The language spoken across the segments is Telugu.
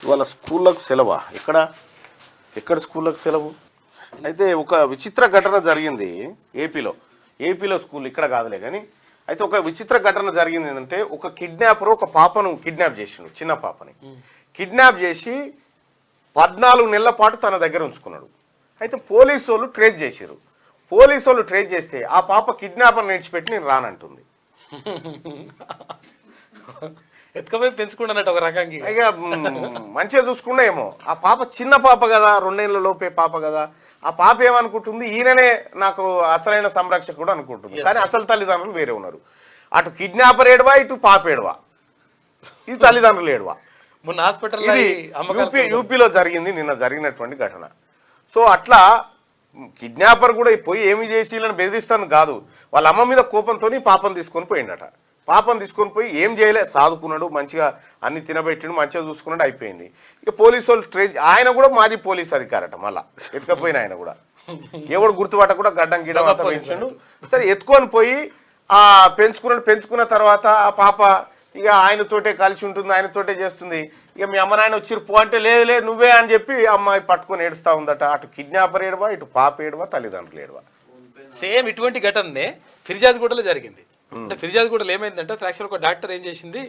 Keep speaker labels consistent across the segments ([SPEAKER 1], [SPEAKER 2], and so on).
[SPEAKER 1] ఇవాళ స్కూళ్ళకు సెలవా? ఎక్కడ స్కూళ్ళకు సెలవు? అయితే ఒక విచిత్ర ఘటన జరిగింది ఏపీలో స్కూల్ ఇక్కడ కాదులే కానీ. అయితే ఒక విచిత్ర ఘటన జరిగింది ఏంటంటే, ఒక కిడ్నాపర్ ఒక పాపను కిడ్నాప్ చేసిండు, చిన్న పాపని కిడ్నాప్ చేసి 14 నెలల పాటు తన దగ్గర ఉంచుకున్నాడు. అయితే పోలీసు వాళ్ళు ట్రేస్ చేస్తే ఆ పాప కిడ్నాపర్ నేర్చిపెట్టి నేను రానంటుంది.
[SPEAKER 2] ఎత్తుకపోయి పెంచుకుంటానట్టు ఒక రకంగా.
[SPEAKER 1] ఇక మంచిగా చూసుకున్నా ఏమో. ఆ పాప చిన్న పాప కదా, 2 ఏళ్ల లోపే పాప కదా. ఆ పాప ఏమనుకుంటుంది, ఈయననే నాకు అసలైన సంరక్షకుడు అనుకుంటుంది. కానీ అసలు తల్లిదండ్రులు వేరే ఉన్నారు. అటు కిడ్నాపర్ ఏడవా, ఇటు పాప ఏడవా, ఇది తల్లిదండ్రులు ఏడవా.
[SPEAKER 2] మొన్న హాస్పిటల్
[SPEAKER 1] యూపీలో జరిగింది, నిన్న జరిగినటువంటి ఘటన. సో అట్లా కిడ్నాపర్ కూడా పోయి ఏమి చేసి వీళ్ళని బెదిరిస్తాను కాదు, వాళ్ళ అమ్మ మీద కోపంతో పాపను తీసుకొని పోయిండట. పాపను తీసుకొని పోయి ఏం చేయలే, సాదుకున్నాడు, మంచిగా అన్ని తినబెట్టిండు, మంచిగా చూసుకున్నాడు, అయిపోయింది. ఇక పోలీసు వాళ్ళు ఆయన కూడా మాజీ పోలీస్ అధికారట. మళ్ళా ఎత్తుకపోయిన ఆయన కూడా ఎవడు గుర్తుపట్ట కూడా గడ్డం గిడ్డం అంతా పెంచిండు. సరే ఎత్తుకొని పోయి పెంచుకున్న తర్వాత ఆ పాప ఇక ఆయనతోటే కలిసి ఉంటుంది, ఆయనతోటే చేస్తుంది. ఇక మీ అమ్మ నాయన వచ్చిరు పో అంటే లేదు నువ్వే అని చెప్పి అమ్మాయి పట్టుకొని ఏడుస్తా ఉందట. అటు కిడ్నాపర్ ఏడవా, ఇటు పాప ఏడవా, తల్లిదండ్రులు ఏడవా.
[SPEAKER 2] సేమ్ ఇటువంటి ఘటననే ఫిర్యాదుగూడలో జరిగింది. అంటే ఫిర్యాదుగూడలో ఏమైందంటే యాక్చువల్ ఒక డాక్టర్ ఏం చేసింది,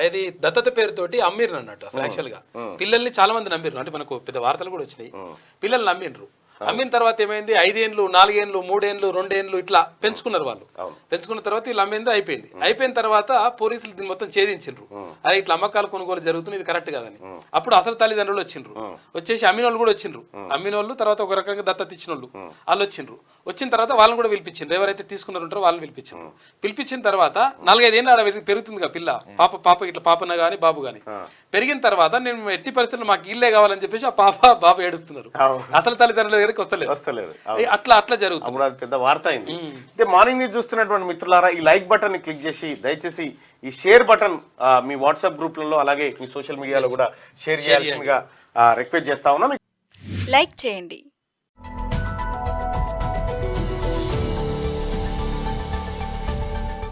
[SPEAKER 2] ఇది దత్తత పేరుతోటి అమ్మిర్రు అన్నట్టు. అసలు యాక్చువల్ గా పిల్లల్ని చాలా మంది నమ్మిర్రు. అంటే మనకు పెద్ద వార్తలు కూడా వచ్చినాయి. పిల్లల్ని నమ్మిండ్రు. అమ్మిన తర్వాత ఏమైంది, 5 ఏళ్ళు 4 ఏళ్ళు 3 ఏళ్ళు 2 ఏళ్ళు ఇట్లా పెంచుకున్నారు వాళ్ళు. పెంచుకున్న తర్వాత వీళ్ళు అమ్మింది అయిపోయిన తర్వాత పోలీసులు దీన్ని మొత్తం ఛేదించిండ్రు. అదే ఇట్లా అమ్మకాలు కొనుగోలు జరుగుతుంది, ఇది కరెక్ట్ కాదని. అప్పుడు అసలు తల్లిదండ్రులు వచ్చిండ్రు. వచ్చేసి అమ్మిన వాళ్ళు కూడా వచ్చిండ్రు. అమ్మిన వాళ్ళు తర్వాత ఒక రకంగా దత్తత ఇచ్చిన వాళ్ళు వచ్చిండ్రు. వచ్చిన తర్వాత వాళ్ళని కూడా పిలిపించిండ్రు. ఎవరైతే తీసుకున్నారు ఉంటారో వాళ్ళని పిలిపించిండ్రు. పిలిపించిన తర్వాత 4-5 ఏళ్ళు ఆడ పెరుగుతుంది కదా పిల్ల, పాప ఇట్లా పాపన గానీ బాబు గానీ. పెరిగిన తర్వాత నేను ఎట్టి పరిస్థితుల్లో మాకు ఇల్లే కావాలని చెప్పేసి ఆ బాబు ఏడుస్తున్నారు. అసలు తల్లిదండ్రుల దగ్గరికి వస్తలేదు. అట్లా జరుగుతుంది.
[SPEAKER 1] పెద్ద వార్త అయింది. అయితే మార్నింగ్ న్యూస్ చూస్తున్నటువంటి మిత్రులారా, ఈ లైక్ బటన్ ని క్లిక్ చేసి దయచేసి ఈ షేర్ బటన్ మీ వాట్సాప్ గ్రూప్లలో అలాగే మీ సోషల్ మీడియాలో కూడా షేర్ చేయాల్సిందిగా రిక్వెస్ట్ చేస్తా ఉన్నాం.
[SPEAKER 3] లైక్ చేయండి.